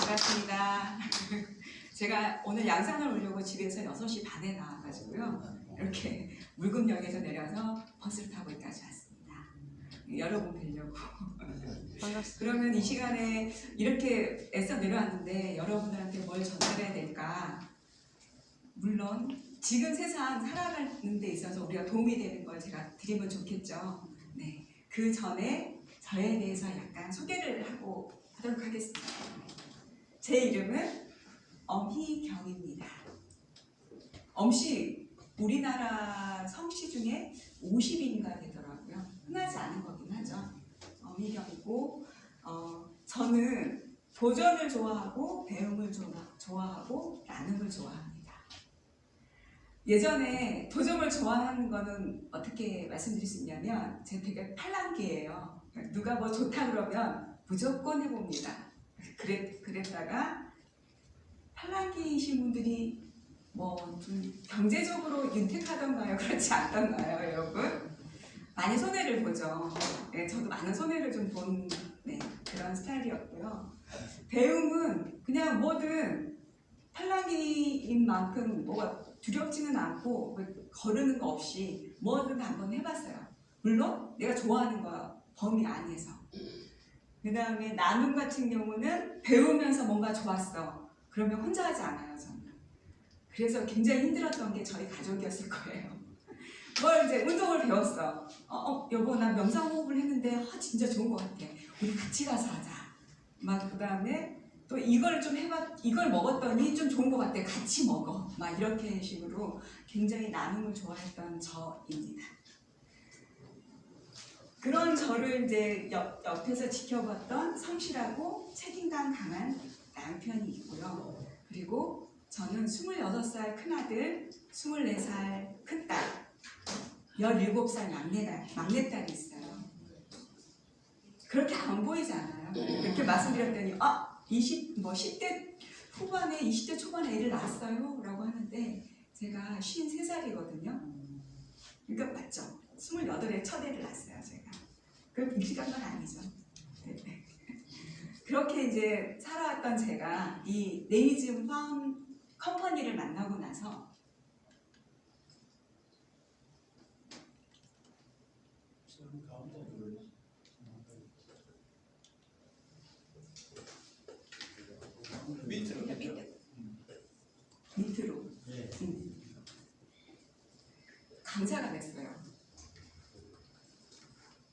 반갑습니다. 제가 오늘 양상을 오려고 집에서 6시 반에 나와가지고요. 이렇게 물금역에서 내려서 버스를 타고 여기까지 왔습니다. 여러분 뵈려고. 반갑습니다. 그러면 이 시간에 이렇게 애써 내려왔는데 여러분들한테 뭘 전달해야 될까? 물론 지금 세상 살아가는 데 있어서 우리가 도움이 되는 걸 제가 드리면 좋겠죠. 네, 그 전에 저에 대해서 약간 소개를 하도록 하겠습니다. 제 이름은 엄희경입니다. 엄씨, 우리나라 성씨 중에 50인가 되더라고요. 흔하지 않은 거긴 하죠. 엄희경이고, 저는 도전을 좋아하고 배움을 좋아하고 나눔을 좋아합니다. 예전에 도전을 좋아하는 거는 어떻게 말씀드릴 수 있냐면 제가 되게 팔랑귀예요. 누가 뭐 좋다 그러면 무조건 해봅니다. 그랬다가 팔랑귀이신 분들이 뭐 좀 경제적으로 윤택하던가요? 그렇지 않던가요, 여러분? 많이 손해를 보죠. 네, 저도 많은 손해를 좀 본 그런 스타일이었고요. 배움은 그냥 뭐든 팔랑귀인 만큼 뭐가 두렵지는 않고 거르는 거 없이 뭐든 한번 해봤어요. 물론 내가 좋아하는 거 범위 안에서. 그 다음에 나눔 같은 경우는 배우면서 뭔가 좋았어. 그러면 혼자 하지 않아요, 저는. 그래서 굉장히 힘들었던 게 저희 가족이었을 거예요. 뭘 이제 운동을 배웠어. 여보, 나 명상호흡을 했는데 진짜 좋은 것 같아. 우리 같이 가서 하자. 막 그 다음에 또 이걸 좀 이걸 먹었더니 좀 좋은 것 같아. 같이 먹어. 막 이렇게 식으로 굉장히 나눔을 좋아했던 저입니다. 그런 저를 이제 옆에서 지켜봤던 성실하고 책임감 강한 남편이 있고요. 그리고 저는 26살 큰아들, 24살 큰딸, 17살 막내딸이 있어요. 그렇게 안 보이잖아요. 이렇게 말씀드렸더니 10대 후반에 20대 초반에 애를 낳았어요 라고 하는데 제가 53살이거든요. 그러니까 맞죠? 28에 첫 애를 낳았어요, 제가. 그럼 일찍 간 건 아니죠. 네. 그렇게 이제 살아왔던 제가 이 네이즘 파운 컴퍼니를 만나고 나서 밑으로 강사가 됐어요.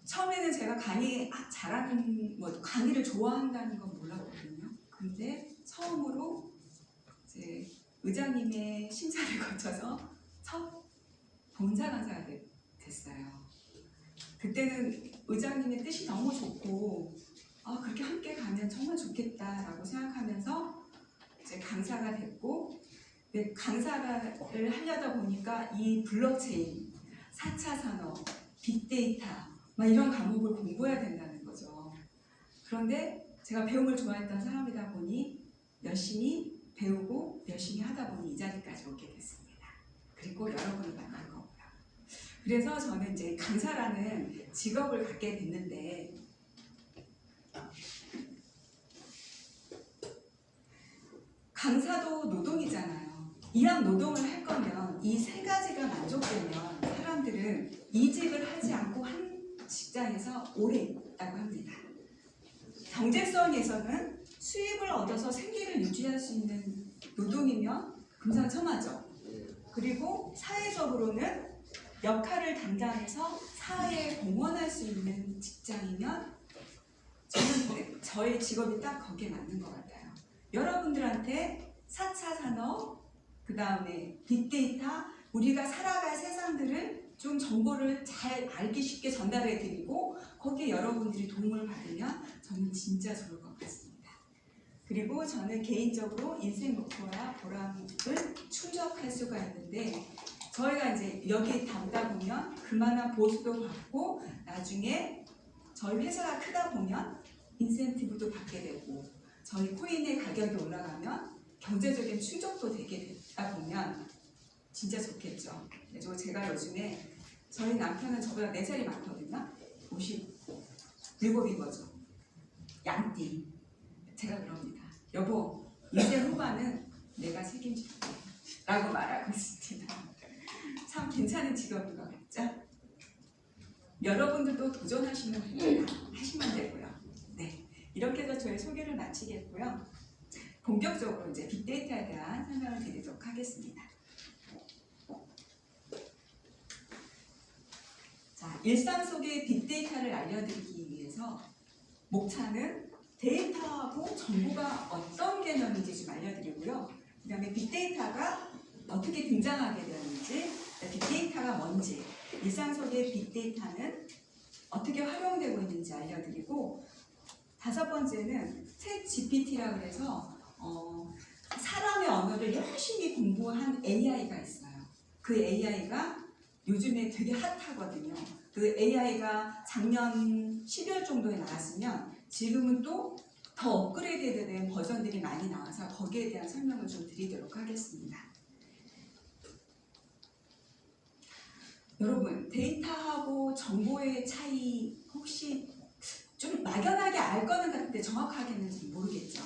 처음에는 제가 강의 잘하는 강의를 좋아한다는 건 몰랐거든요. 근데 처음으로 이제 의장님의 심사를 거쳐서 첫 봉사 강사가 됐어요. 그때는 의장님의 뜻이 너무 좋고 그렇게 함께 가면 정말 좋겠다라고 생각하면서 이제 강사가 됐고, 강사를 하려다 보니까 이 블록체인, 4차 산업, 빅데이터 막 이런 과목을 공부해야 된다는 거죠. 그런데 제가 배움을 좋아했던 사람이다 보니 열심히 배우고 열심히 하다 보니 이 자리까지 오게 됐습니다. 그리고 여러분을 만난 거고요. 그래서 저는 이제 강사라는 직업을 갖게 됐는데 강사도 노동이잖아요. 이왕 노동을 할 거면 이 세 가지가 만족되면 사람들은 이직을 하지 않고 한 직장에서 오래 있다고 합니다. 경제성에서는 수입을 얻어서 생계를 유지할 수 있는 노동이면 금상첨화죠. 그리고 사회적으로는 역할을 담당해서 사회에 공헌할 수 있는 직장이면 저는 저의 직업이 딱 거기에 맞는 것 같아요. 여러분들한테 4차 산업, 그 다음에 빅데이터, 우리가 살아갈 세상들을 좀 정보를 잘 알기 쉽게 전달해 드리고 거기에 여러분들이 도움을 받으면 저는 진짜 좋을 것 같습니다. 그리고 저는 개인적으로 인생 목표와 보람을 충족할 수가 있는데 저희가 이제 여기 담다 보면 그만한 보수도 받고 나중에 저희 회사가 크다 보면 인센티브도 받게 되고 저희 코인의 가격이 올라가면 경제적인 충족도 되게 되다 보면 진짜 좋겠죠. 그래서 제가 요즘에 저희 남편은 저보다 4살이 많거든요. 57인 거죠. 양띠. 제가 그럽니다. 여보, 인생 후반은 내가 책임질게 라고 말하고 있습니다. 참 괜찮은 직업인 것 같죠? 여러분들도 도전하시면 됩니다. 하시면 되고요. 네, 이렇게 해서 저의 소개를 마치겠고요. 본격적으로 이제 빅데이터에 대한 설명을 드리도록 하겠습니다. 자, 일상 속의 빅데이터를 알려드리기 위해서 목차는 데이터하고 정보가 어떤 개념인지 좀 알려드리고요. 그 다음에 빅데이터가 어떻게 등장하게 되었는지, 빅데이터가 뭔지, 일상 속의 빅데이터는 어떻게 활용되고 있는지 알려드리고, 다섯 번째는 챗 GPT라고 해서 사람의 언어를 열심히 공부한 AI가 있어요. 그 AI가 요즘에 되게 핫하거든요. 그 AI가 작년 12월 정도에 나왔으면 지금은 또 더 업그레이드 된 버전들이 많이 나와서 거기에 대한 설명을 좀 드리도록 하겠습니다. 여러분, 데이터하고 정보의 차이 혹시 좀 막연하게 알 거는 같은데 정확하게는 모르겠죠.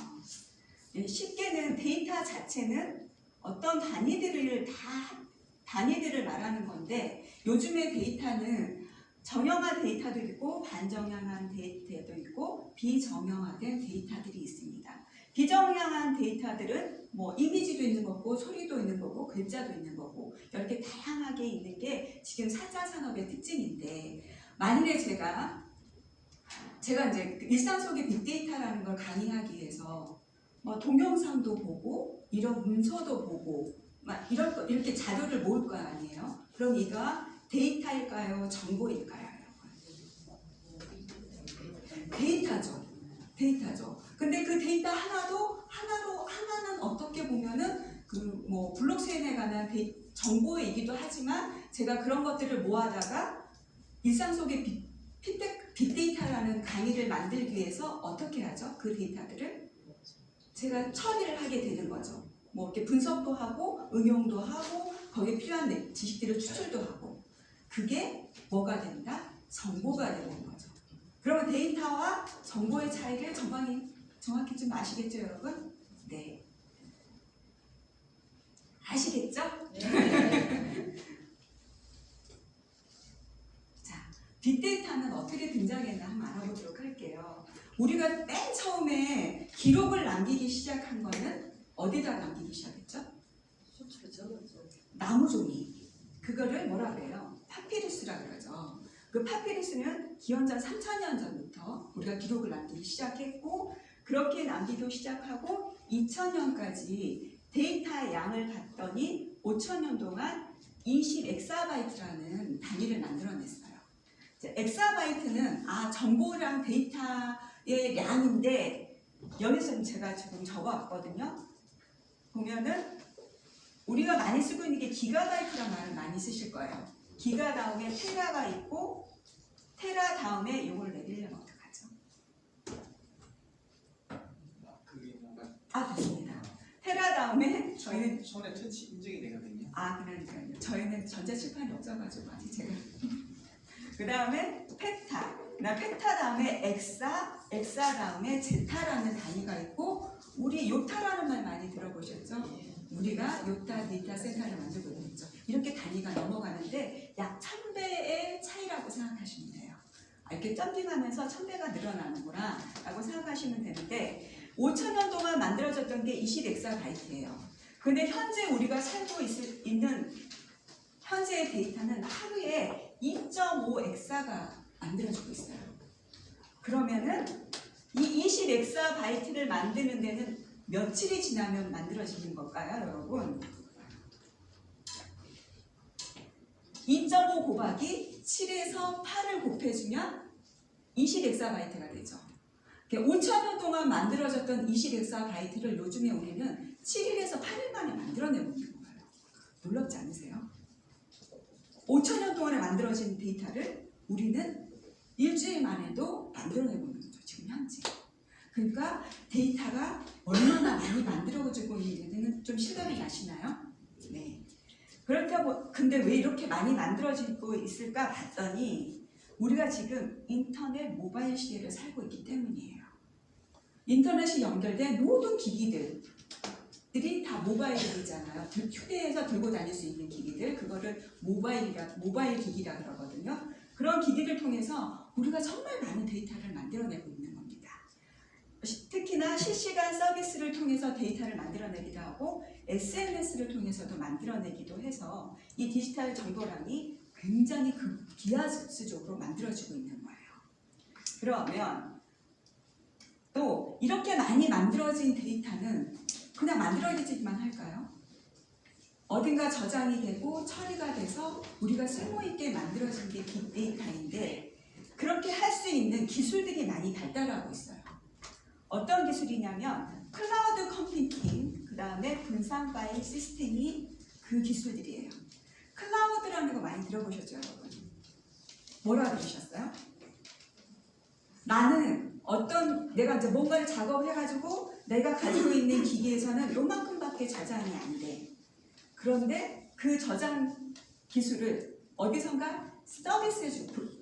쉽게는 데이터 자체는 어떤 단위들을 말하는 건데, 요즘의 데이터는 정형화 데이터도 있고 반정형한 데이터도 있고 비정형화된 데이터들이 있습니다. 비정형한 데이터들은 뭐 이미지도 있는 거고 소리도 있는 거고 글자도 있는 거고 이렇게 다양하게 있는 게 지금 4차 산업의 특징인데, 만일에 제가 이제 일상 속의 빅데이터라는 걸 강의하기 위해서 뭐 동영상도 보고 이런 문서도 보고 막 이렇게 자료를 모을 거 아니에요. 그럼 이거 데이터일까요? 정보일까요? 데이터죠. 근데 그 데이터 하나는 어떻게 보면은 그 뭐 블록체인에 관한 정보이기도 하지만, 제가 그런 것들을 모아다가 일상 속의 빅데이터라는 강의를 만들기 위해서 어떻게 하죠? 그 데이터들을 제가 처리를 하게 되는 거죠. 뭐 이렇게 분석도 하고 응용도 하고 거기에 필요한 지식들을 추출도 하고, 그게 뭐가 된다? 정보가 되는 거죠. 그러면 데이터와 정보의 차이를 정확히 좀 아시겠죠, 여러분? 네. 아시겠죠? 네. 자, 빅데이터는 어떻게 등장했나 한번 알아보도록 할게요. 우리가 맨 처음에 기록을 남기기 시작한 거는 어디다 남기기 시작했죠? 나무 종이. 그거를 뭐라 그래요? 파피루스라 그러죠. 그 파피루스는 기원전 3000년 전부터 우리가 기록을 남기기 시작했고, 그렇게 남기기 시작하고 2000년까지 데이터의 양을 봤더니 5000년 동안 20엑사바이트라는 단위를 만들어냈어요. 엑사바이트는 정보랑 데이터의 양인데, 여기서 제가 지금 적어왔거든요. 보면은 우리가 많이 쓰고 있는 게 기가바이트라는 말을 많이 쓰실 거예요. 기가 다음에 테라가 있고, 테라 다음에 이걸 내리려면 어떡하죠? 됐습니다. 테라 다음에 저희는 손에 터치 인증이 되거든요. 그러니까요. 저희는 전자칠판이 없어가지고 아직 제가 그 다음에 페타 다음에 엑사 다음에 제타라는 단위가 있고, 우리 요타라는 말 많이 들어보셨죠? 우리가 요타 데이터 센터를 만들고 있죠. 이렇게 단위가 넘어가는데 약 1000배의 차이라고 생각하시면 돼요. 이렇게 점핑하면서 1000배가 늘어나는구나 라고 생각하시면 되는데, 5000년 동안 만들어졌던 게 20엑사바이트예요. 근데 현재 우리가 살고 있는 현재의 데이터는 하루에 2.5엑사가 만들어지고 있어요. 그러면은 이 20엑사바이트를 만드는 데는 며칠이 지나면 만들어지는 걸까요, 여러분? 2.5 곱하기 7에서 8을 곱해주면 20엑사바이트가 되죠. 5,000년 동안 만들어졌던 20엑사바이트를 요즘에 우리는 7일에서 8일 만에 만들어내고 있는 거예요. 놀랍지 않으세요? 5,000년 동안에 만들어진 데이터를 우리는 일주일 만에도 만들어내고 있는 거죠, 지금 현재. 그러니까 데이터가 얼마나 많이 만들어지고 있는지는 좀 실감이 나시나요? 네. 그렇다고 근데 왜 이렇게 많이 만들어지고 있을까 봤더니, 우리가 지금 인터넷 모바일 시대를 살고 있기 때문이에요. 인터넷이 연결된 모든 기기들이 다 모바일이잖아요. 휴대해서 들고 다닐 수 있는 기기들, 그거를 모바일 기기라 그러거든요. 그런 기기를 통해서 우리가 정말 많은 데이터를 만들어내고 있는 겁니다. 특히나 실시간 서비스를 통해서 데이터를 만들어내기도 하고 SNS를 통해서도 만들어내기도 해서 이 디지털 정보량이 굉장히 기하급수적으로 만들어지고 있는 거예요. 그러면 또 이렇게 많이 만들어진 데이터는 그냥 만들어지기만 할까요? 어딘가 저장이 되고 처리가 돼서 우리가 쓸모있게 만들어진 게 빅데이터인데 그렇게 할 수 있는 기술들이 많이 발달하고 있어요. 어떤 기술이냐면 클라우드 컴퓨팅, 그 다음에 분산 파일 시스템이 그 기술들이에요. 클라우드라는 거 많이 들어보셨죠, 여러분? 뭐라 들으셨어요? 나는 내가 이제 뭔가를 작업해가지고 내가 가지고 있는 기기에서는 요만큼밖에 저장이 안 돼. 그런데 그 저장 기술을 어디선가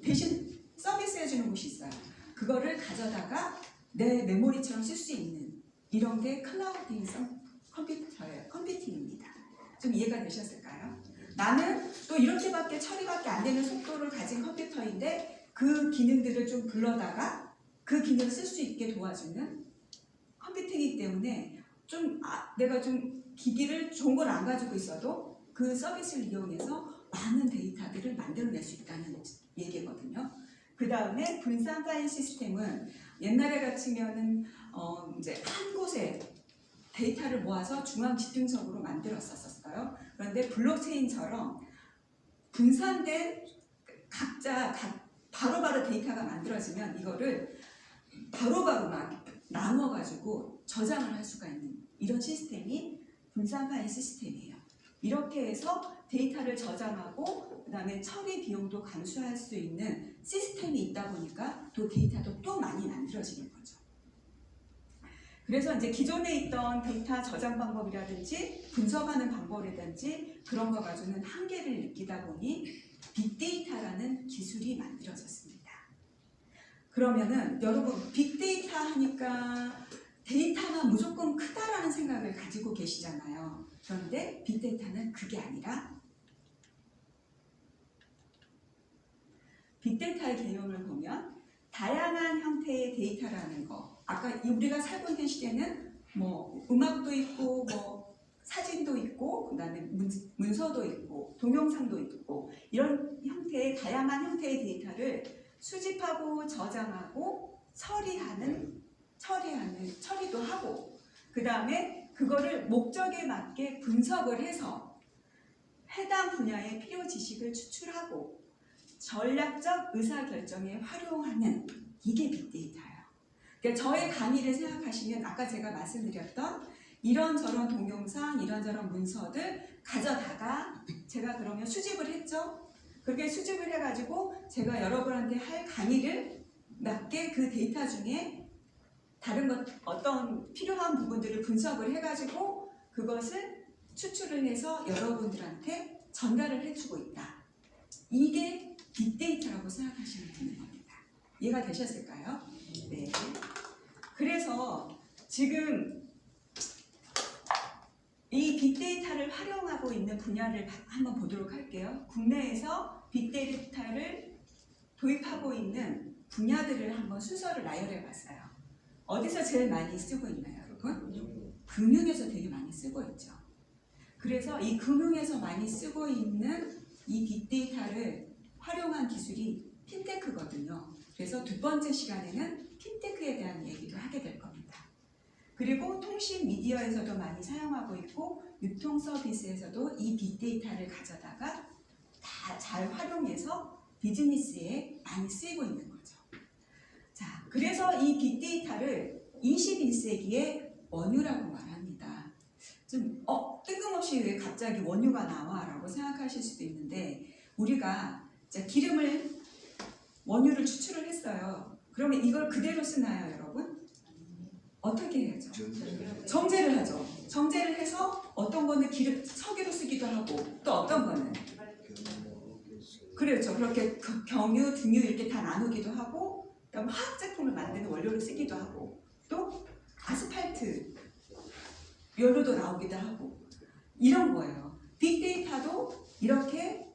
대신 서비스해주는 곳이 있어요. 그거를 가져다가 내 메모리처럼 쓸 수 있는 이런 게 클라우드성 컴퓨팅입니다. 좀 이해가 되셨을까요? 나는 또 이렇게밖에 처리밖에 안 되는 속도를 가진 컴퓨터인데 그 기능들을 좀 불러다가 그 기능을 쓸 수 있게 도와주는 컴퓨팅이기 때문에 내가 좀 기기를 좋은 걸 안 가지고 있어도 그 서비스를 이용해서 많은 데이터들을 만들어낼 수 있다는 얘기거든요. 그 다음에 분산 파일 시스템은 옛날에 같으면은 이제 한 곳에 데이터를 모아서 중앙 집중적으로 만들었었어요. 그런데 블록체인처럼 분산된 각자 바로바로 데이터가 만들어지면 이거를 바로바로 막 나눠가지고 저장을 할 수가 있는 이런 시스템이 분산 파일 시스템이에요. 이렇게 해서 데이터를 저장하고 그 다음에 처리 비용도 감수할 수 있는 시스템이 있다 보니까 또 데이터도 또 많이 만들어지는 거죠. 그래서 이제 기존에 있던 데이터 저장 방법이라든지 분석하는 방법이라든지 그런 거 가지고는 한계를 느끼다 보니 빅데이터라는 기술이 만들어졌습니다. 그러면은 여러분 빅데이터 하니까 데이터가 무조건 크다라는 생각을 가지고 계시잖아요. 그런데 빅데이터는 그게 아니라 빅데이터의 개념을 보면 다양한 형태의 데이터라는 거. 아까 우리가 살고 있는 시대는 뭐 음악도 있고 뭐 사진도 있고 그다음에 문서도 있고 동영상도 있고 이런 형태의 다양한 형태의 데이터를 수집하고 저장하고 처리도 하고 그 다음에 그거를 목적에 맞게 분석을 해서 해당 분야의 필요 지식을 추출하고 전략적 의사결정에 활용하는 이게 빅데이터예요. 그러니까 저의 강의를 생각하시면 아까 제가 말씀드렸던 이런저런 동영상, 이런저런 문서들 가져다가 제가 그러면 수집을 했죠. 그렇게 수집을 해가지고 제가 여러분한테 할 강의를 맞게 그 데이터 중에 다른 어떤 필요한 부분들을 분석을 해가지고 그것을 추출을 해서 여러분들한테 전달을 해주고 있다. 이게 빅데이터라고 생각하시면 되는 겁니다. 이해가 되셨을까요? 네. 그래서 지금 이 빅데이터를 활용하고 있는 분야를 한번 보도록 할게요. 국내에서 빅데이터를 도입하고 있는 분야들을 한번 순서를 나열해 봤어요. 어디서 제일 많이 쓰고 있나요, 여러분? 금융에서 되게 많이 쓰고 있죠. 그래서 이 금융에서 많이 쓰고 있는 이 빅데이터를 활용한 기술이 핀테크거든요. 그래서 두 번째 시간에는 핀테크에 대한 얘기도 하게 될 겁니다. 그리고 통신 미디어에서도 많이 사용하고 있고 유통 서비스에서도 이 빅데이터를 가져다가 다 잘 활용해서 비즈니스에 많이 쓰이고 있는 거죠. 자, 그래서 이 빅데이터를 21세기의 원유라고 말합니다. 좀 뜬금없이 왜 갑자기 원유가 나와라고 생각하실 수도 있는데 우리가 원유를 추출을 했어요. 그러면 이걸 그대로 쓰나요, 여러분? 어떻게 해야죠? 정제를 하죠. 정제를 해서 어떤 거는 석유로 쓰기도 하고 또 어떤 거는 그렇죠. 그렇게 경유, 등유 이렇게 다 나누기도 하고 그다음 화학 제품을 만드는 원료로 쓰기도 하고 또 사이트 열로도 나오기도 하고 이런 거예요. 빅데이터도 이렇게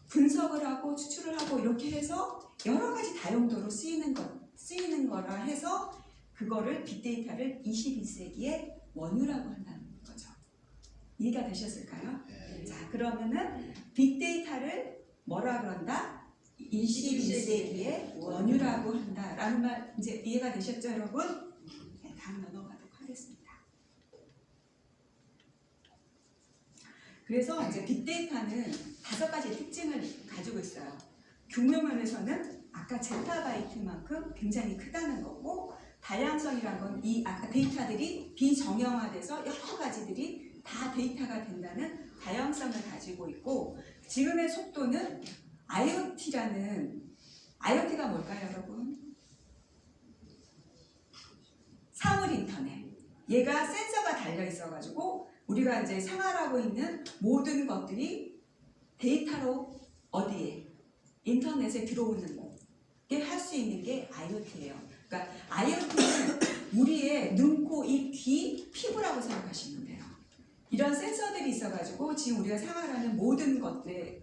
분석을 하고 추출을 하고 이렇게 해서 여러 가지 다용도로 쓰이는 거라 해서 그거를 빅데이터를 21세기의 원유라고 한다는 거죠. 이해가 되셨을까요? 자, 그러면은 빅데이터를 뭐라 그런다? 21세기의 원유라고 한다라는 말 이제 이해가 되셨죠, 여러분? 네, 다음 넘어가도록 하겠습니다. 그래서 이제 빅데이터는 5가지 특징을 가지고 있어요. 규모 면에서는 아까 제타바이트만큼 굉장히 크다는 거고, 다양성이란 건 이 아까 데이터들이 비정형화돼서 여러 가지들이 다 데이터가 된다는 다양성을 가지고 있고, 지금의 속도는 IoT가 뭘까요, 여러분? 사물 인터넷. 얘가 센서가 달려 있어가지고 우리가 이제 생활하고 있는 모든 것들이 데이터로 어디에? 인터넷에 들어오는 게 할 수 있는 게 IoT예요. 그러니까 IoT는 우리의 눈, 코, 입, 귀, 피부라고 생각하시면 돼요. 이런 센서들이 있어가지고 지금 우리가 생활하는 모든 것들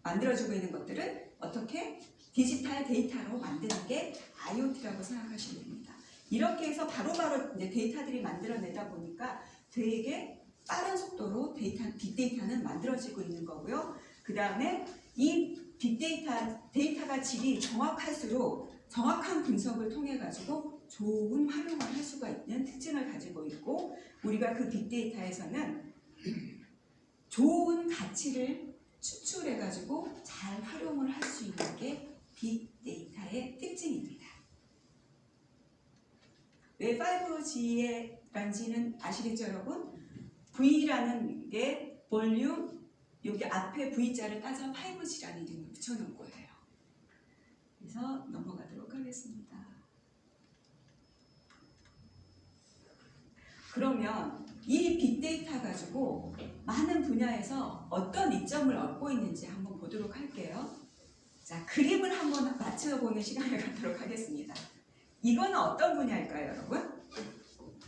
만들어주고 있는 것들을 어떻게 디지털 데이터로 만드는 게 IoT라고 생각하시면 됩니다. 이렇게 해서 바로바로 이제 데이터들이 만들어내다 보니까 되게 빠른 속도로 빅데이터는 만들어지고 있는 거고요. 그 다음에 이 데이터가 질이 정확할수록 정확한 분석을 통해 가지고 좋은 활용을 할 수가 있는 특징을 가지고 있고, 우리가 그 빅데이터에서는 좋은 가치를 추출해 가지고 잘 활용을 할 수 있는 게 빅데이터의 특징입니다. 왜 5G란지는 아시겠죠, 여러분? V라는 게 볼륨, 여기 앞에 V자를 따서 5G라는 이름을 붙여놓은 거예요. 그래서 넘어가도록 하겠습니다. 그러면 이 빅데이터 가지고 많은 분야에서 어떤 이점을 얻고 있는지 한번 보도록 할게요. 자, 그림을 한번 맞춰보는 시간을 갖도록 하겠습니다. 이건 어떤 분야일까요, 여러분?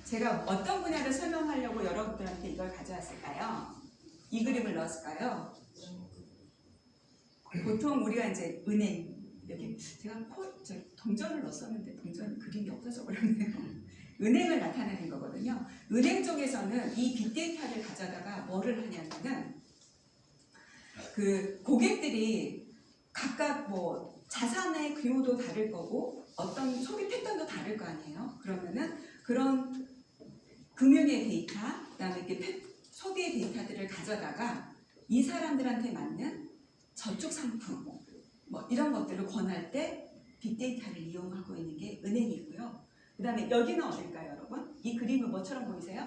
제가 어떤 분야를 설명하려고 여러분들한테 이걸 가져왔을까요? 이 그림을 넣었을까요? 보통 우리가 이제 은행, 여기 제가 동전을 넣었었는데 동전 그림이 없어져 버렸네요. 은행을 나타내는 거거든요. 은행 쪽에서는 이 빅데이터를 가져다가 뭐를 하냐면은 그 고객들이 각각 뭐 자산의 규모도 다를 거고 어떤 소비 패턴도 다를 거 아니에요. 그러면은 그런 금융의 데이터, 그다음에 이렇게 소비의 데이터들을 가져다가 이 사람들한테 맞는 저축 상품 뭐 이런 것들을 권할 때 빅데이터를 이용하고 있는 게 은행이고요. 그 다음에 여기는 어딜까요, 여러분? 이 그림은 뭐처럼 보이세요?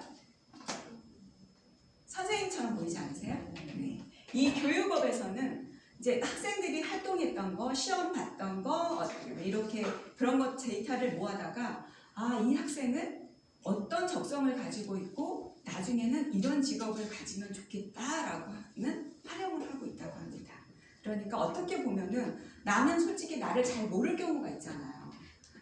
선생님처럼 보이지 않으세요? 네. 이 교육업에서는 이제 학생들이 활동했던 거, 시험 봤던 거, 이렇게 그런 것 데이터를 모아다가 이 학생은 어떤 적성을 가지고 있고 나중에는 이런 직업을 가지면 좋겠다라고 하는 활용을 하고 있다고 합니다. 그러니까 어떻게 보면은 나는 솔직히 나를 잘 모를 경우가 있잖아요.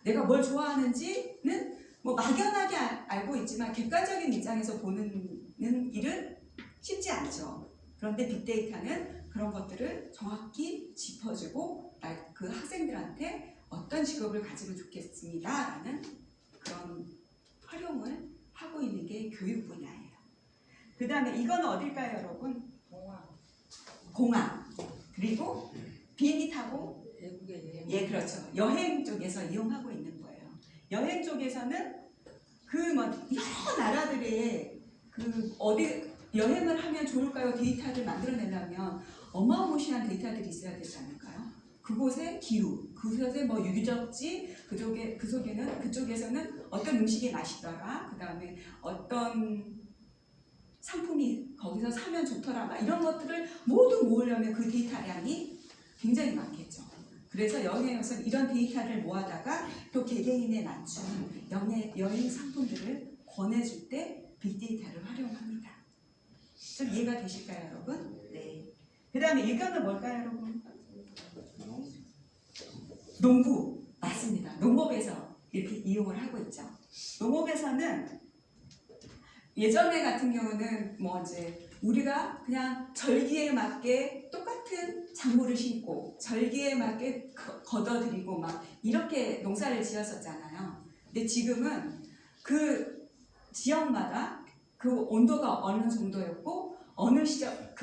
내가 뭘 좋아하는지는 뭐 막연하게 알고 있지만 객관적인 입장에서 보는 일은 쉽지 않죠. 그런데 빅데이터는 그런 것들을 정확히 짚어주고 그 학생들한테 어떤 직업을 가지면 좋겠습니다 라는 그런 활용을 하고 있는 게 교육 분야예요. 그 다음에 이건 어딜까요, 여러분? 공항. 그리고 비행기 타고 예, 그렇죠. 여행 쪽에서 이용하고 있는 거예요. 여행 쪽에서는 그 뭐 여러 나라들의 그 어디 여행을 하면 좋을까요? 데이터를 만들어내려면 어마무시한 데이터들이 있어야 되지 않을까요? 그곳의 기후, 그곳의 뭐 유적지, 그쪽에서는 어떤 음식이 맛있더라, 그 다음에 어떤 상품이 거기서 사면 좋더라, 막 이런 것들을 모두 모으려면 그 데이터량이 굉장히 많겠죠. 그래서 여행에서 이런 데이터를 모아다가 또 개개인에 맞춘 여행 상품들을 권해줄 때 빅데이터를 활용합니다. 좀 이해가 되실까요, 여러분? 네. 그 다음에 이거는 뭘까요, 여러분? 농부. 맞습니다. 농업에서 이렇게 이용을 하고 있죠. 농업에서는 예전에 같은 경우는 뭐 이제 우리가 그냥 절기에 맞게 똑같은 작물을 심고 절기에 맞게 걷어들이고 막 이렇게 농사를 지었었잖아요. 근데 지금은 그 지역마다 그 온도가 어느 정도였고 어느 시절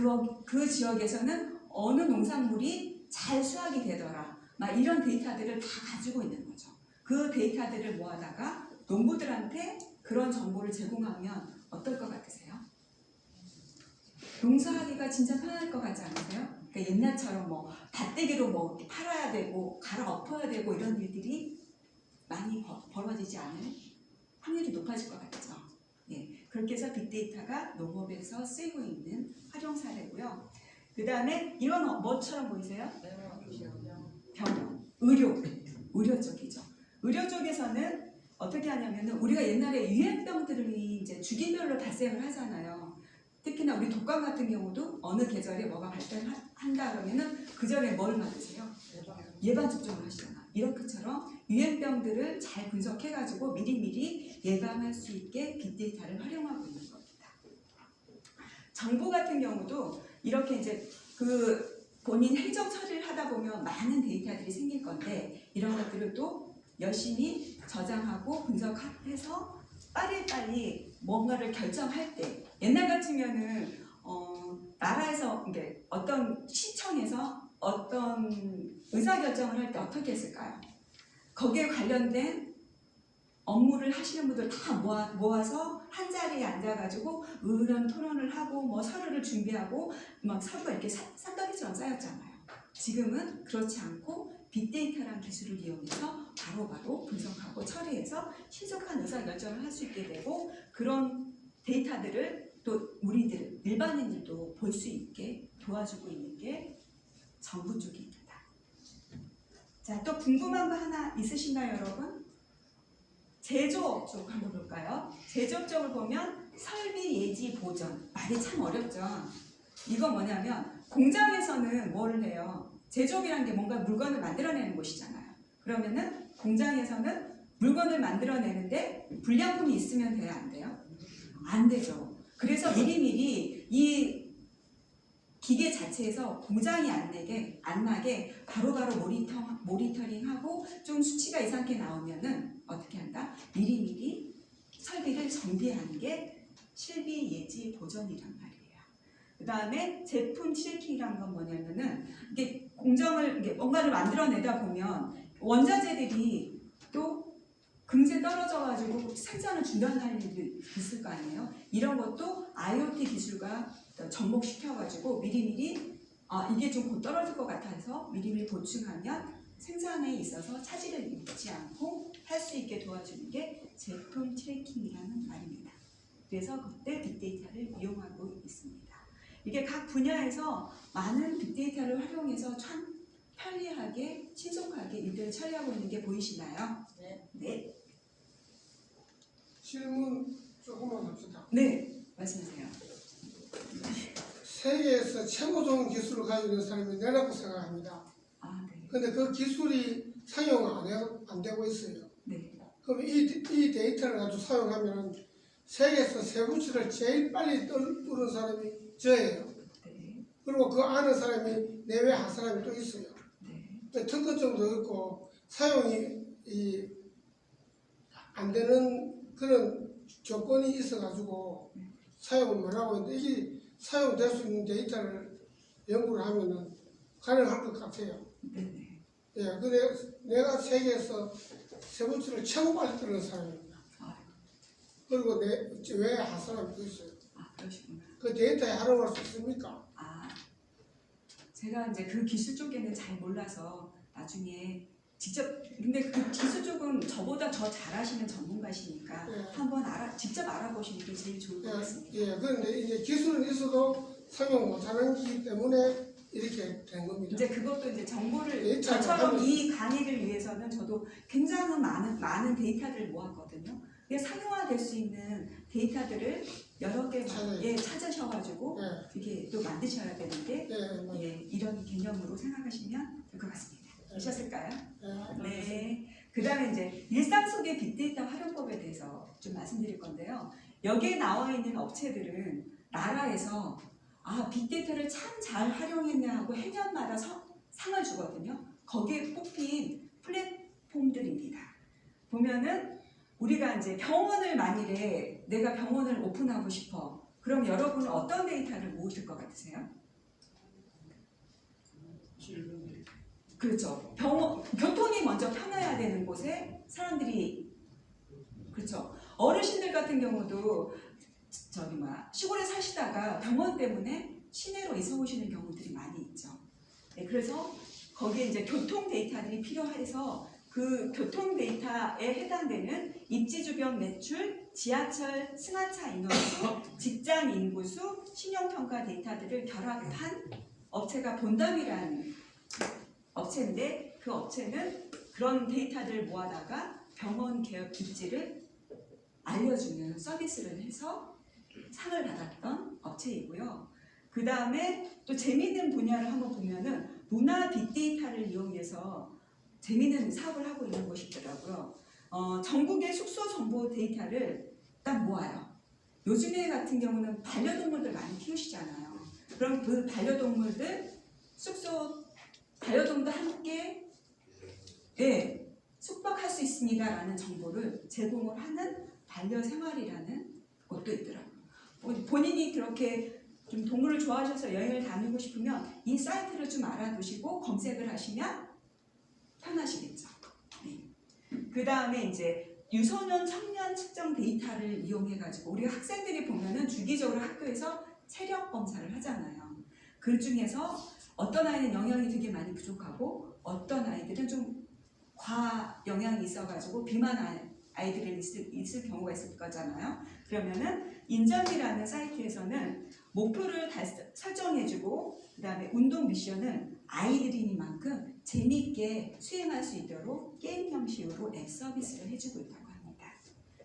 그 지역에서는 어느 농산물이 잘 수확이 되더라. 막 이런 데이터들을 다 가지고 있는 거죠. 그 데이터들을 모아다가 농부들한테 그런 정보를 제공하면 어떨 것 같으세요? 농사하기가 진짜 편할 것 같지 않으세요? 그러니까 옛날처럼 뭐 밭대기로 뭐 팔아야 되고 갈아 엎어야 되고 이런 일들이 많이 벌어지지 않을 확률이 높아질 것 같죠. 예, 그렇게 해서 빅데이터가 농업에서 쓰이고 있는 활용 사례고요. 그 다음에 이건 뭐처럼 보이세요? 병원, 의료 쪽이죠. 의료 쪽에서는 어떻게 하냐면은 우리가 옛날에 유행병들이 이제 주기별로 발생을 하잖아요. 특히나 우리 독감 같은 경우도 어느 계절에 뭐가 발생한다 그러면은 그 전에 뭘 맞으세요? 예방 접종을 하시잖아. 이런 것처럼 유행병들을 잘 분석해가지고 미리미리 예방할 수 있게 빅데이터를 활용하고 있는 겁니다. 정부 같은 경우도 이렇게 이제 그 본인 행정 처리를 하다 보면 많은 데이터들이 생길 건데 이런 것들을 또 열심히 저장하고 분석해서 빠리빠리 뭔가를 결정할 때 옛날 같으면은 나라에서 이게 어떤 시청에서 어떤 의사결정을 할 때 어떻게 했을까요? 거기에 관련된 업무를 하시는 분들 다 모아서 한 자리에 앉아가지고 의견 토론을 하고 뭐 서류를 준비하고 막 서류가 이렇게 산더미처럼 쌓였잖아요. 지금은 그렇지 않고 빅데이터라는 기술을 이용해서 바로바로 분석하고 처리해서 신속한 의사결정을 할 수 있게 되고 그런 데이터들을 또 우리들 일반인들도 볼 수 있게 도와주고 있는 게 정부 쪽입니다. 자, 또 궁금한 거 하나 있으신가요, 여러분? 제조업 쪽 한번 볼까요? 제조업 쪽을 보면 설비 예지 보전 말이 참 어렵죠. 이거 뭐냐면 공장에서는 뭘 해요? 제조업이라는 게 뭔가 물건을 만들어내는 곳이잖아요. 그러면은 공장에서는 물건을 만들어내는데 불량품이 있으면 돼야 안 돼요? 안 되죠. 그래서 미리미리 이 기계 자체에서 고장이 안 나게 바로바로 모니터링하고 좀 수치가 이상하게 나오면은 어떻게 한다? 미리미리 설비를 정비하는 게 실비 예지 보전이란 말이에요. 그 다음에 제품 트래킹이란 건 뭐냐면은 이게 공정을 이게 뭔가를 만들어내다 보면 원자재들이 또 금세 떨어져가지고 생산을 중단할 일이 있을 거 아니에요. 이런 것도 IoT 기술과 접목시켜가지고 미리미리 이게 좀 곧 떨어질 것 같아서 미리미리 보충하면 생산에 있어서 차질을 입지 않고 할 수 있게 도와주는 게 제품 트래킹이라는 말입니다. 그래서 그때 빅데이터를 이용하고 있습니다. 이게 각 분야에서 많은 빅데이터를 활용해서 참 편리하게 신속하게 일들을 처리하고 있는 게 보이시나요? 네. 질문 조금만 합시다. 네, 말씀하세요. 세계에서 최고 좋은 기술을 가지고 있는 사람이 내라고 생각합니다. 네. 근데 그 기술이 사용 안 되고 있어요. 네. 그럼 이 데이터를 가지고 사용하면 세계에서 세부치를 제일 빨리 뚫은 사람이 저예요. 네. 그리고 그 아는 사람이 내외 한 사람이 또 있어요. 네. 특허증도 있고 사용이 안 되는 그런 조건이 있어가지고 사용을 못하고 있는데 이게 사용될 수 있는 데이터를 연구를 하면은 가능할 것 같아요. 네. 예, 근데 내가 세계에서 세부치를 최고 빨리 뚫는 사람입니다. 그리고 외에 한 사람도 있어요. 그러시구나. 그 데이터에 활용할 수 있습니까? 제가 이제 그 기술 쪽에는 잘 몰라서 나중에 직접 근데 그 기술 쪽은 저보다 더 잘하시는 전문가시니까 예. 한번 직접 알아보시는 게 제일 좋을 것 같습니다. 예, 그런데 이제 기술은 있어도 사용 못하는 기 때문에 이렇게 된 겁니다. 이제 그것도 이제 정보를 데이터를 저처럼 하면- 이 강의를 위해서는 저도 굉장히 많은 데이터들을 모았거든요. 이게 상용화될 수 있는 데이터들을 여러 개 찾아요. 찾으셔가지고 예, 이렇게 또 만드셔야 되는데 예, 맞아요. 이런 개념으로 생각하시면 될 것 같습니다. 되셨을까요? 예, 네. 그 다음에 이제 일상 속의 빅데이터 활용법에 대해서 좀 말씀드릴 건데요. 여기에 나와 있는 업체들은 나라에서 빅데이터를 참 잘 활용했네 하고 해년마다 상을 주거든요. 거기에 뽑힌 플랫폼들입니다. 보면은 우리가 이제 병원을 만일에 내가 병원을 오픈하고 싶어. 그럼 여러분은 어떤 데이터를 모으실 것 같으세요? 그렇죠. 교통이 먼저 편해야 되는 곳에 사람들이 그렇죠. 어르신들 같은 경우도 시골에 사시다가 병원 때문에 시내로 이사 오시는 경우들이 많이 있죠. 네, 그래서 거기에 이제 교통 데이터들이 필요해서 그 교통 데이터에 해당되는 입지 주변 매출, 지하철 승하차 인원수, 직장 인구수, 신용평가 데이터들을 결합한 업체가 본담이라는 업체인데 그 업체는 그런 데이터들을 모아다가 병원 개업 입지를 알려주는 서비스를 해서 상을 받았던 업체이고요. 그 다음에 또 재미있는 분야를 한번 보면은 문화 빅데이터를 이용해서 재미있는 사업을 하고 있는 곳이 있더라고요. 전국의 숙소 정보 데이터를 딱 모아요. 요즘에 같은 경우는 반려동물들 많이 키우시잖아요. 그럼 그 반려동물들 숙소 반려동물도 함께 숙박할 수 있습니다라는 정보를 제공을 하는 반려생활이라는 곳도 있더라고요. 본인이 그렇게 좀 동물을 좋아하셔서 여행을 다니고 싶으면 이 사이트를 좀 알아두시고 검색을 하시면 편하시겠죠. 네. 그 다음에 이제 유소년 청년 측정 데이터를 이용해가지고 우리 학생들이 보면은 주기적으로 학교에서 체력 검사를 하잖아요. 그 중에서 어떤 아이는 영양이 되게 많이 부족하고 어떤 아이들은 좀 과영양이 있어가지고 비만 아이들이 있을 경우가 있을 거잖아요. 그러면은 인점이라는 사이트에서는 목표를 설정해주고 그 다음에 운동 미션은 아이들이니만큼 재미있게 수행할 수 있도록 게임 형식으로 앱 서비스를 해주고 있다고 합니다.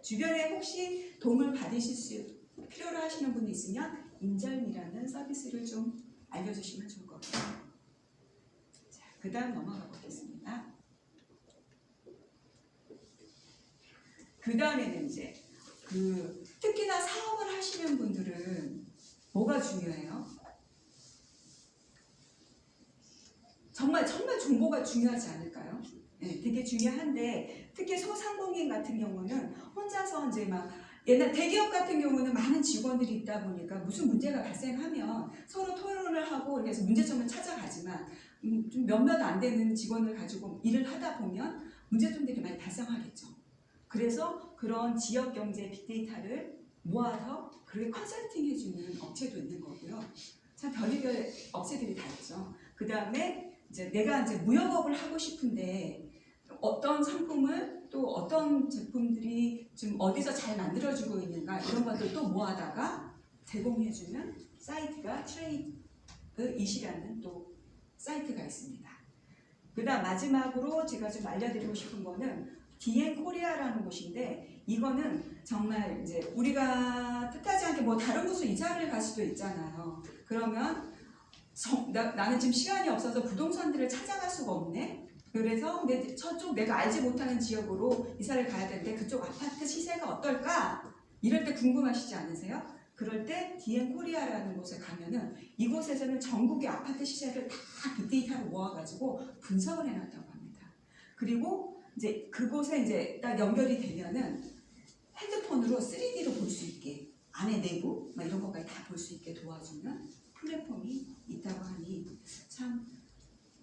주변에 혹시 도움을 받으실 수 필요로 하시는 분이 있으면 인절미라는 서비스를 좀 알려주시면 좋을 것 같아요. 자, 그 다음 넘어가 보겠습니다. 그 다음에는 이제 특히나 사업을 하시는 분들은 뭐가 중요해요? 정말 정보가 중요하지 않을까요? 네, 되게 중요한데 특히 소상공인 같은 경우는 혼자서 이제 막 옛날 대기업 같은 경우는 많은 직원들이 있다 보니까 무슨 문제가 발생하면 서로 토론을 하고 이렇게 해서 문제점을 찾아가지만 좀 몇몇 안 되는 직원을 가지고 일을 하다 보면 문제점들이 많이 발생하겠죠. 그래서 그런 지역 경제 빅데이터를 모아서 그렇게 컨설팅 해주는 업체도 있는 거고요. 참 별의별 업체들이 다 있죠. 그 다음에 이제 내가 이제 무역업을 하고 싶은데 어떤 상품을 또 어떤 제품들이 좀 어디서 잘 만들어지고 있는가 이런 것들 또 모아다가 제공해주는 사이트가 트레이드잇이라는 또 사이트가 있습니다. 그 다음 마지막으로 제가 좀 알려드리고 싶은 거는 DM 코리아라는 곳인데 이거는 정말 이제 우리가 뜻하지 않게 뭐 다른 곳으로 이사를 갈 수도 있잖아요. 그러면 나는 지금 시간이 없어서 부동산들을 찾아갈 수가 없네. 그래서 저쪽 내가 알지 못하는 지역으로 이사를 가야 되는데 그쪽 아파트 시세가 어떨까? 이럴 때 궁금하시지 않으세요? 그럴 때 DM 코리아라는 곳에 가면은 이곳에서는 전국의 아파트 시세를 다 빅데이터로 모아가지고 분석을 해놨다고 합니다. 그리고 이제 그곳에 이제 딱 연결이 되면은 핸드폰으로 3D로 볼 수 있게 안에 내부 막 이런 것까지 다 볼 수 있게 도와주는 플랫폼이 있다고 하니 참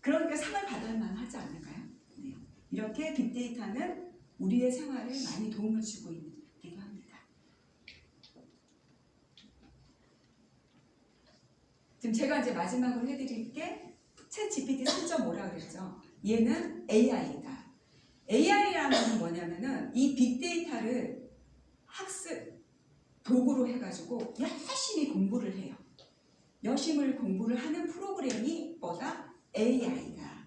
그러니까 상을 받을 만하지 않을까요? 네. 이렇게 빅데이터는 우리의 생활에 많이 도움을 주고 있기도 합니다. 지금 제가 이제 마지막으로 해드릴 게 챗GPT 3.5라 그랬죠. 얘는 AI다. AI라는 건 뭐냐면은 이 빅데이터를 학습 도구로 해가지고 열심히 공부를 해요. 열심히 공부를 하는 프로그램이 뭐다? AI다.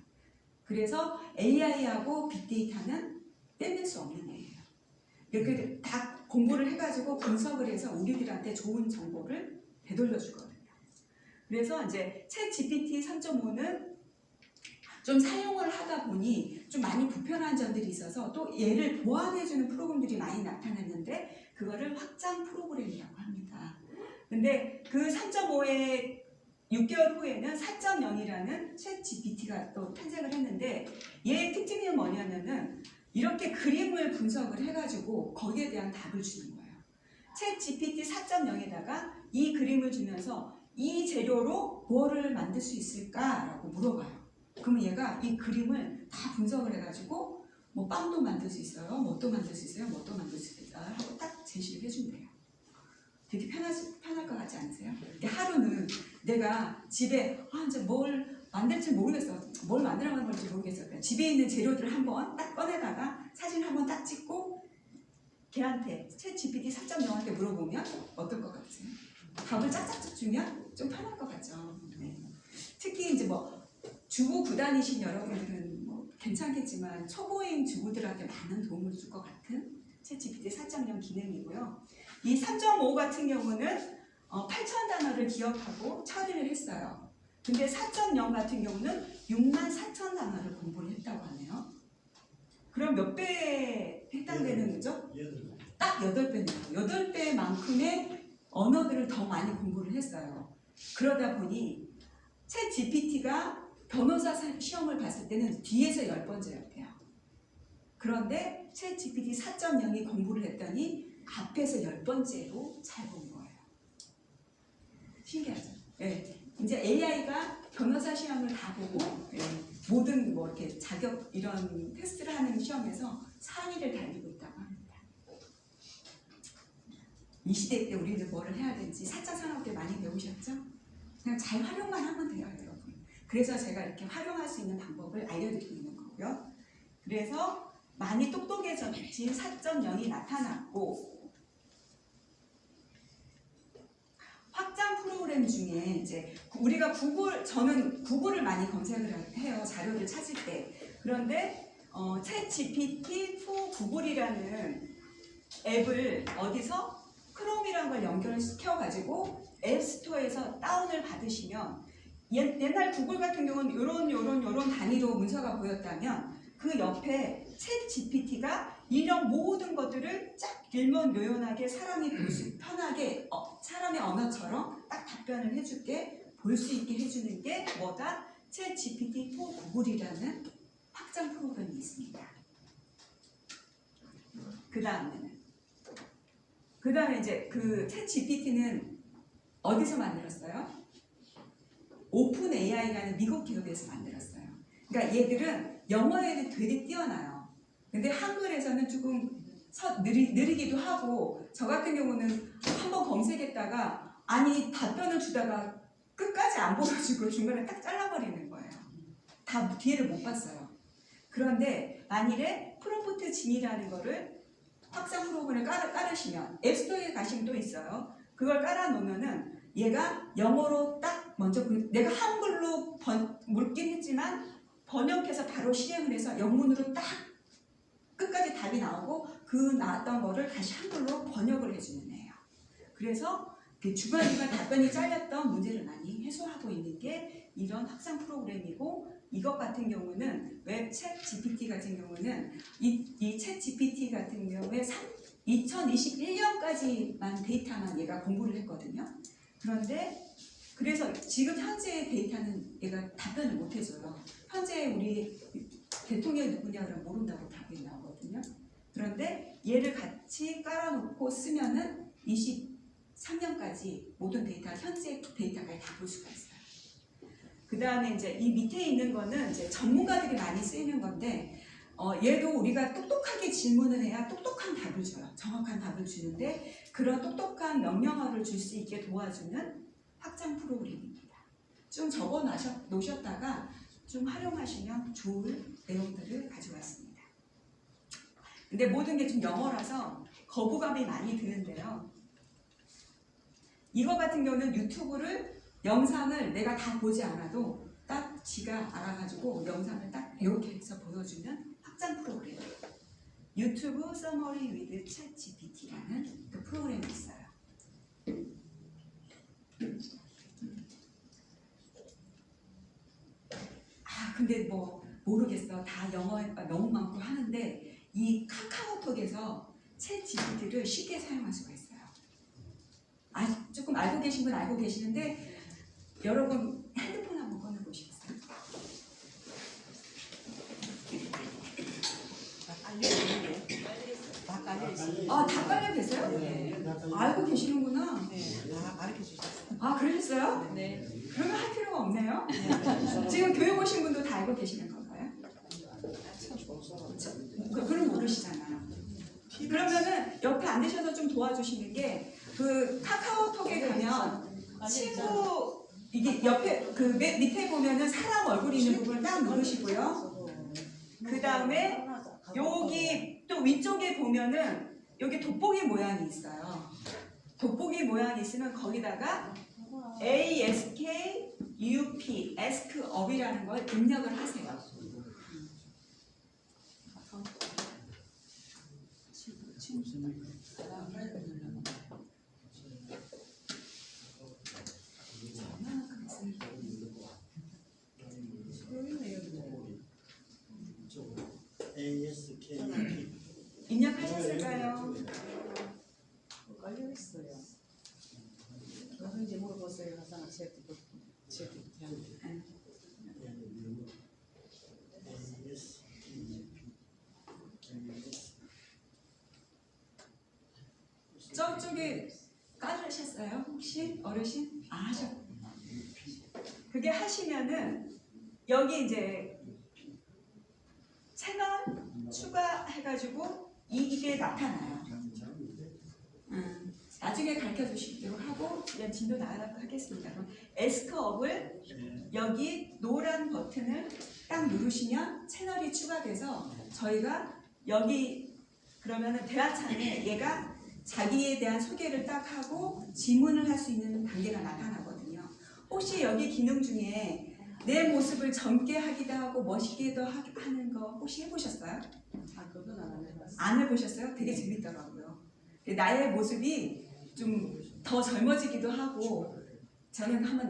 그래서 AI하고 빅데이터는 떼낼 수 없는 애예요. 이렇게 다 공부를 해가지고 분석을 해서 우리들한테 좋은 정보를 되돌려 주거든요. 그래서 이제 챗GPT 3.5는 좀 사용을 하다 보니 좀 많이 불편한 점들이 있어서 또 얘를 보완해주는 프로그램들이 많이 나타났는데 그거를 확장 프로그램이라고 합니다. 근데 그 3.5의 6개월 후에는 4.0이라는 챗 GPT가 또 탄생을 했는데 얘의 특징이 뭐냐면은 이렇게 그림을 분석을 해가지고 거기에 대한 답을 주는 거예요. 챗 GPT 4.0에다가 이 그림을 주면서 이 재료로 뭐를 만들 수 있을까라고 물어봐요. 그러면 얘가 이 그림을 다 분석을 해가지고 뭐 빵도 만들 수 있어요, 뭣도 만들 수 있어요, 뭣도 만들 수 있어요 하고 딱 제시를 해준대요. 되게 편할 것 같지 않으세요? 근데 하루는 내가 집에 이제 뭘 만들지 모르겠어, 뭘 만들어가는 걸지 모르겠어. 그냥 집에 있는 재료들을 한번 딱 꺼내다가 사진 한번 딱 찍고 걔한테 챗 GPT 4.0한테 물어보면 어떨 것 같으세요? 답을 짝짝짝 주면 좀 편할 것 같죠. 네. 특히 이제 뭐 주부 구단이신 여러분들은 뭐 괜찮겠지만 초보인 주부들한테 많은 도움을 줄 것 같은 챗 GPT 4.0 기능이고요. 이 3.5 같은 경우는 8,000 단어를 기억하고 처리를 했어요. 근데 4.0 같은 경우는 64,000 단어를 공부를 했다고 하네요. 그럼 몇 배에 해당되는 거죠? 딱 8배네요. 8배만큼의 언어들을 더 많이 공부를 했어요. 그러다 보니 챗 GPT가 변호사 시험을 봤을 때는 뒤에서 10번째였대요. 그런데 챗 GPT 4.0이 공부를 했더니 앞에서 10번째로 잘 본 거예요. 신기하죠? 네. 이제 AI가 변호사 시험을 다 보고 모든 뭐 이렇게 자격 이런 테스트를 하는 시험에서 상위를 달리고 있다고 합니다. 이 시대 때 우리는 뭐를 해야 되는지 4차 산업 때 많이 배우셨죠? 그냥 잘 활용만 하면 돼요, 여러분. 그래서 제가 이렇게 활용할 수 있는 방법을 알려드리고 있는 거고요. 그래서 많이 똑똑해져진 4.0이 나타났고 확장 프로그램 중에 이제 우리가 저는 구글을 많이 검색을 해요, 자료를 찾을 때. 그런데 챗 GPT for 구글이라는 앱을 어디서 크롬이라는 걸 연결시켜 가지고 앱스토어에서 다운을 받으시면 옛날 구글 같은 경우는 요런 단위로 문서가 보였다면 그 옆에 챗 GPT가 이런 모든 것들을 쫙 일목요연하게 사람이 볼 수 편하게 사람의 언어처럼 딱 답변을 해줄게 볼 수 있게 해주는 게 뭐다? 챗 GPT for 구글이라는 확장 프로그램이 있습니다. 그 다음에 이제 그 챗 GPT는 어디서 만들었어요? 오픈 AI라는 미국 기업에서 만들었어요. 그러니까 얘들은 영어에는 되게 뛰어나요. 근데 한글에서는 조금 느리기도 하고 저 같은 경우는 한번 검색했다가 아니 답변을 주다가 끝까지 안 보여주고 중간에 딱 잘라버리는 거예요. 다 뒤에를 못 봤어요. 그런데 만일에 프롬프트 진이라는 거를 확장 프로그램을 깔으시면 앱스토어에 가시면 또 있어요. 그걸 깔아놓으면은 얘가 영어로 딱 먼저 내가 한글로 물긴 했지만 번역해서 바로 실행을 해서 영문으로 딱 끝까지 답이 나오고 그 나왔던 거를 다시 한글로 번역을 해주는 애예요. 그래서 중간중간 답변이 잘렸던 문제를 많이 해소하고 있는 게 이런 확장 프로그램이고 이것 같은 경우는 웹 챗 GPT 같은 경우는 이 챗 GPT 같은 경우에 2021년까지만 데이터만 얘가 공부를 했거든요. 그런데 그래서 지금 현재의 데이터는 얘가 답변을 못 해줘요. 현재 우리 대통령이 누구냐 그러면 모른다고 답이 나오거든요. 그런데 얘를 같이 깔아놓고 쓰면은 23년까지 모든 데이터, 현재 데이터까지 다 볼 수가 있어요. 그 다음에 이제 이 밑에 있는 거는 이제 전문가들이 많이 쓰이는 건데, 얘도 우리가 똑똑하게 질문을 해야 똑똑한 답을 줘요. 정확한 답을 주는데, 그런 똑똑한 명령어를 줄 수 있게 도와주는 확장 프로그램입니다. 좀 적어 놓으셨다가 좀 활용하시면 좋을 내용들을 가져왔습니다. 근데 모든 게 좀 영어라서 거부감이 많이 드는데요. 이거 같은 경우는 유튜브를 영상을 내가 다 보지 않아도 딱 지가 알아가지고 영상을 딱 배우게 해서 보여주는 확장 프로그램. 유튜브 Summary with ChatGPT라는 그 프로그램이 있어요. 근데 뭐 모르겠어. 다 영어가 너무 많고 하는데 이 카카오톡에서 챗 GPT를 쉽게 사용할 수가 있어요. 조금 알고 계신 분 알고 계시는데 여러분 핸드폰 한번 꺼내보시겠어요? 다 깔려있어요. 다 깔려 계세요? 네. 알고 계시는구나. 네, 다 가르쳐 주셨어요. 그러셨어요? 네. 그러면 할 필요가 없네요. 지금 교육 오신 분도 다 알고 계시는 건가요? 그럼 모르시잖아요. 그러면은 옆에 앉으셔서 좀 도와주시는 게 그 카카오톡에 가면 친구 이게 옆에 그 밑에 보면은 사람 얼굴이 있는 부분을 딱 누르시고요. 그 다음에 여기 또 위쪽에 보면은 여기 돋보기 모양이 있어요. 돋보기 모양이 있으면 거기다가 ASKUP, askup이라는 걸 입력을 하세요. ASKP 입력하셨을까요? 깔려있어요. 누군지 물어보세요. 하잖아. 채팅. 저쪽에 깔으셨어요? 혹시 어르신? 하셨구나. 그게 하시면은 여기 이제 채널 추가해가지고 이게 나타나요. 나중에 가르쳐 주시도록 하고 그냥 진도 나가도록 하겠습니다. 그럼 에스크업을 여기 노란 버튼을 딱 누르시면 채널이 추가돼서 저희가 여기 그러면은 대화창에 얘가 자기에 대한 소개를 딱 하고 질문을 할 수 있는 단계가 나타나거든요. 혹시 여기 기능 중에 내 모습을 젊게 하기도 하고 멋있게도 하는 거 혹시 해보셨어요? 그건 안 해봤어요. 안 해보셨어요? 되게 재밌더라고요. 나의 모습이 좀 더 젊어지기도 하고 저는 한번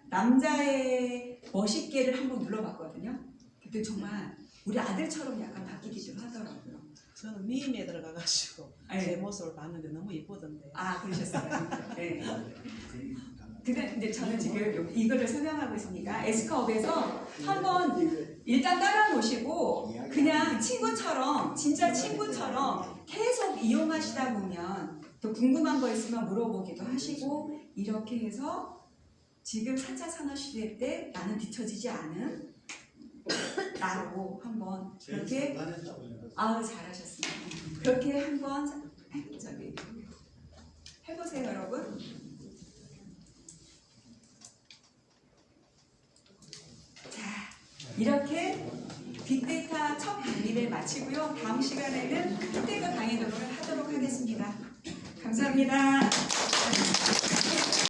남자의 멋있게를 한번 눌러봤거든요. 근데 정말 우리 아들처럼 약간 바뀌기도 하더라고요. 저는 미임에 들어가가지고 네. 제 모습을 봤는데 너무 이쁘던데. 그러셨어요? 네. 근데 이제 저는 지금 이거를 설명하고 있으니까 에스크업에서 한번 일단 따라 놓으시고 그냥 친구처럼 진짜 친구처럼 계속 이용하시다 보면 또 궁금한 거 있으면 물어보기도 하시고 이렇게 해서 지금 4차 산업시대 때 나는 뒤처지지 않은 나로 한번 그렇게 잘하셨습니다. 그렇게 한번 해보세요 여러분. 이렇게 빅데이터 첫 강의를 마치고요. 다음 시간에는 빅데이터 강의 하도록 하겠습니다. 감사합니다.